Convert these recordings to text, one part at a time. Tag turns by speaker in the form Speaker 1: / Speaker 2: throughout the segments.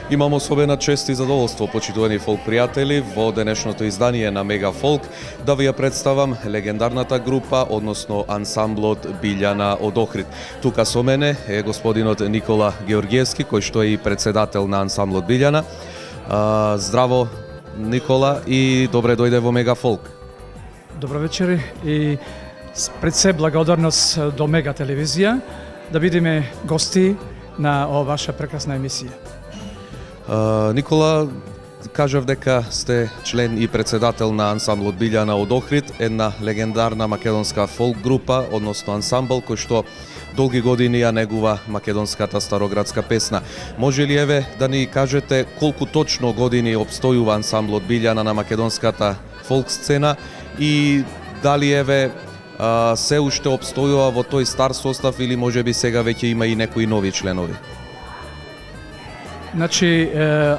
Speaker 1: Имам особена чест и задоволство, почитувани фолк пријатели, во денешното издание на Мега Фолк да ви ја представам легендарната група, односно ансамблот Билјана од Охрид. Тука со мене е господинот Никола Георгиевски, кој што е и председател на ансамблот Билјана. Здраво, Никола, и добре дојде во Мега Фолк.
Speaker 2: Добро вечер и пред се благодарност до Мега телевизија да бидеме гости на ова ваша прекрасна емисија.
Speaker 1: Никола, кажав дека сте член и председател на ансамблот Билјана од Охрид, една легендарна македонска фолк група, односно ансамбл кој што долги години ја негува македонската староградска песна. Може ли еве да ни кажете колку точно години опстојува ансамблот Билјана на македонската фолк сцена и дали еве се уште опстојува во тој стар состав или можеби сега веќе има и некои нови членови?
Speaker 2: Значи,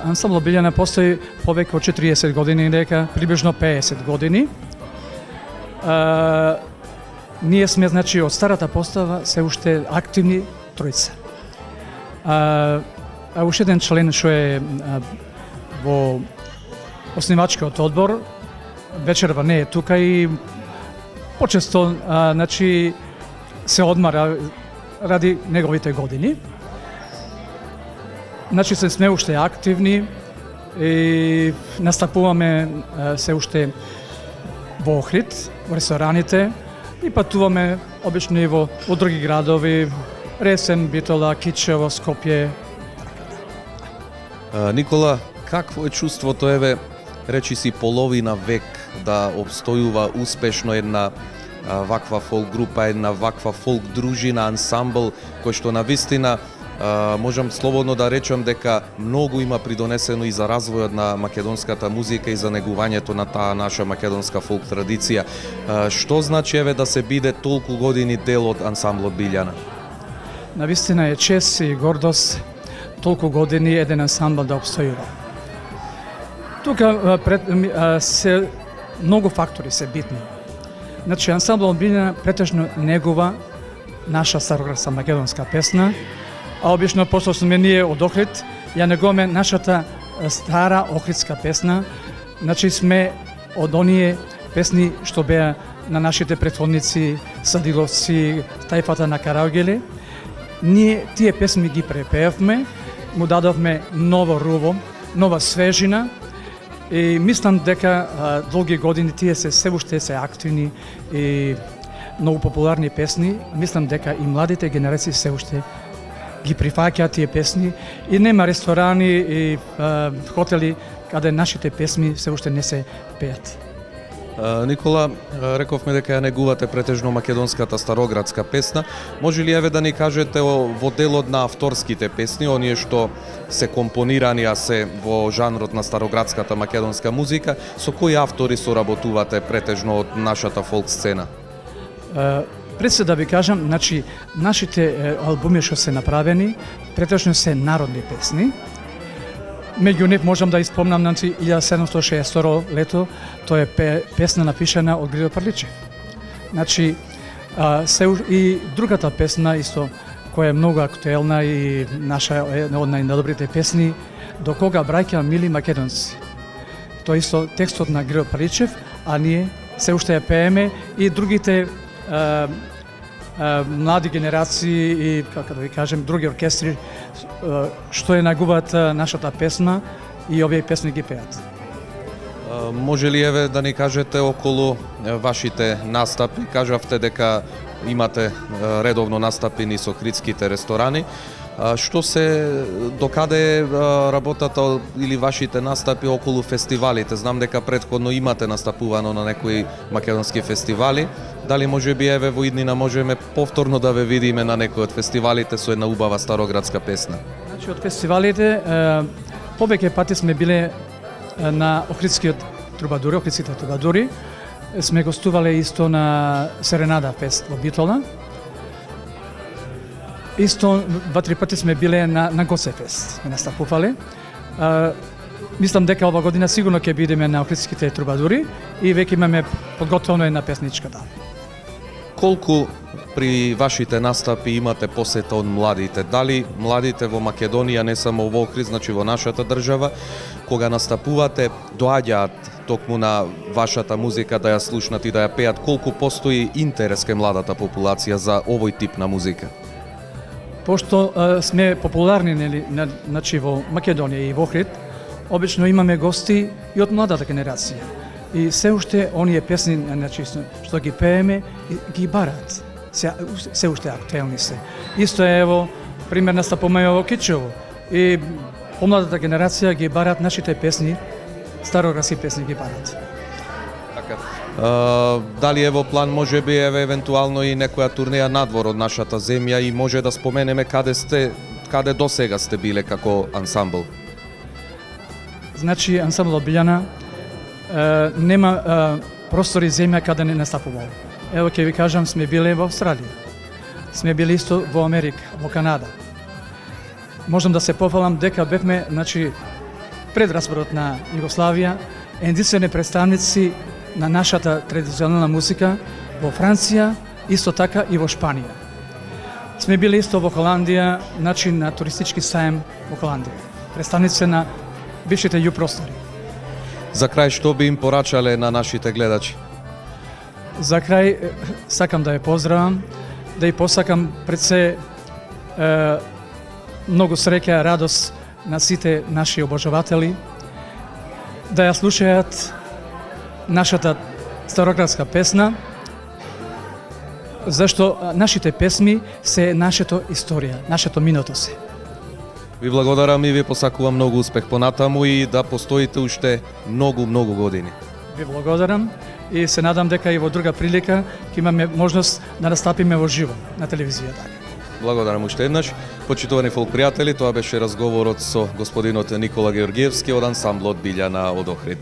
Speaker 2: ансамблот Билјана постои повеќе од 40 години, дека приближно 50 години. Ние сме, значи, од старата постава се уште активни тројца. Уште еден член што е во основачкиот одбор, вечерва не е тука и почесто значи, се одмара ради неговите години. Значи се сме уште активни и настапуваме се уште во Охрид, во рестораните и патуваме обично и во други градови, Ресен, Битола, Кичево, Скопје.
Speaker 1: Никола, какво е чувството, еве, речи си половина век да обстојува успешно една ваква фолк група, една ваква фолк дружина, ансамбл, кој што навистина можам слободно да речам дека многу има придонесено и за развојот на македонската музика и за негувањето на таа наша македонска фолк традиција. Што значи еве да се биде толку години дел од ансамблот Билјана?
Speaker 2: Навистина е чест и гордост толку години еден ансамбл да обстојува. Тука се многу фактори се битни. Значи ансамблот Билјана претежно негува наша староградска македонска песна, а обично пошто сме ние од Охрид, ја негуваме нашата стара охридска песна. Значи сме од оние песни што беа на нашите претходници, Садиловци, тајфата на Караоѓеле. Ние тие песни ги препеавме, му дадовме ново руво, нова свежина и мислам дека долги години тие се уште се активни и многу популарни песни. Мислам дека и младите генерации се уште ги прифаќаат тие песни и нема ресторани и хотели каде нашите песни се уште не се пеат.
Speaker 1: Никола, рековме дека ја негувате претежно македонската староградска песна. Може ли еве да ни кажете во делот на авторските песни, оние што се компонирани, а се во жанрот на староградската македонска музика, со кои автори соработувате претежно од нашата фолк сцена?
Speaker 2: Пред се да ви кажам, значи, нашите албуми што се направени, претежно се народни песни. Меѓу нив можам да испомнам, значи, 1762 лето, тоа е песна напишана од Григор Прличев. Значи, и другата песна, исто, која е многу актуелна и наша една од најдобрите песни, До кога браќа мили македонци. Тоа исто текстот на Григор Прличев, а ние се уште ја пееме и другите млади генерации и, како да ви кажем, други оркестри што ја нагуваат нашата песна и овие песни ги пеат.
Speaker 1: Може ли еве да ни кажете околу вашите настапи? Кажавте дека имате редовно настапи низ охридските ресторани. Што се докаде работата или вашите настапи околу фестивалите? Знам дека претходно имате настапувано на некои македонски фестивали. Дали може би еве во иднина можеме повторно да ве видиме на некој од фестивалите со една убава староградска песна?
Speaker 2: Значи од фестивалите повеќе пати сме биле на охридските трубадури. Сме гостувале исто на Серенада фест во Битола. Исто 2-3 пати сме биле на Гоце фест, сме настапувале. Мислам дека ова година сигурно ќе бидеме на охридските трубадури и веќе имаме подготвено една песничка.
Speaker 1: Колку при вашите настапи имате посета од младите? Дали младите во Македонија, не само во Охрид, значи во нашата држава, кога настапувате, доаѓаат токму на вашата музика да ја слушнат и да ја пеат? Колку постои интерес кај младата популација за овој тип на музика?
Speaker 2: Пошто сме популарни, нели, значи во Македонија и во Охрид, обично имаме гости и од младата генерација. И се уште оние песни, значи, што ги пееме, ги барат. Се уште актуелни се. Исто е, ево, пример настапуваме во Кичево. И помладата генерација ги барат нашите песни, староградски песни ги барат.
Speaker 1: Така. Дали е во план, може би, евентуално и некоја турнеја надвор од нашата земја и може да споменеме каде до сега сте биле како ансамбл?
Speaker 2: Значи, ансамбл Билјана нема простори земја каде не настапувал. Ево ќе ви кажам, сме биле во Австралија, сме били исто во Америка, во Канада. Можам да се пофалам дека бевме, значи, пред разборот на Југославија, единствени представници на нашата традиционална музика во Франција, исто така и во Шпанија. Сме били исто во Холандија, значи на туристички саем во Холандија. Представници на бившите ју простори.
Speaker 1: За крај, што би им порачале на нашите гледачи?
Speaker 2: За крај, сакам да ја поздравам, да ја посакам пред се многу среќа, радост на сите наши обожаватели, да ја слушаат нашата староградска песна, зашто нашите песми се нашето историја, нашето минато се.
Speaker 1: Ви благодарам и ви посакувам многу успех понатаму и да постоите уште многу години.
Speaker 2: Ви благодарам и се надам дека и во друга прилика ќе имаме можност да настапиме во живо на телевизијата.
Speaker 1: Благодарам уште еднаш. Почитувани фолк пријатели, тоа беше разговорот со господинот Никола Георгиевски од ансамблот Билјана од Охрид.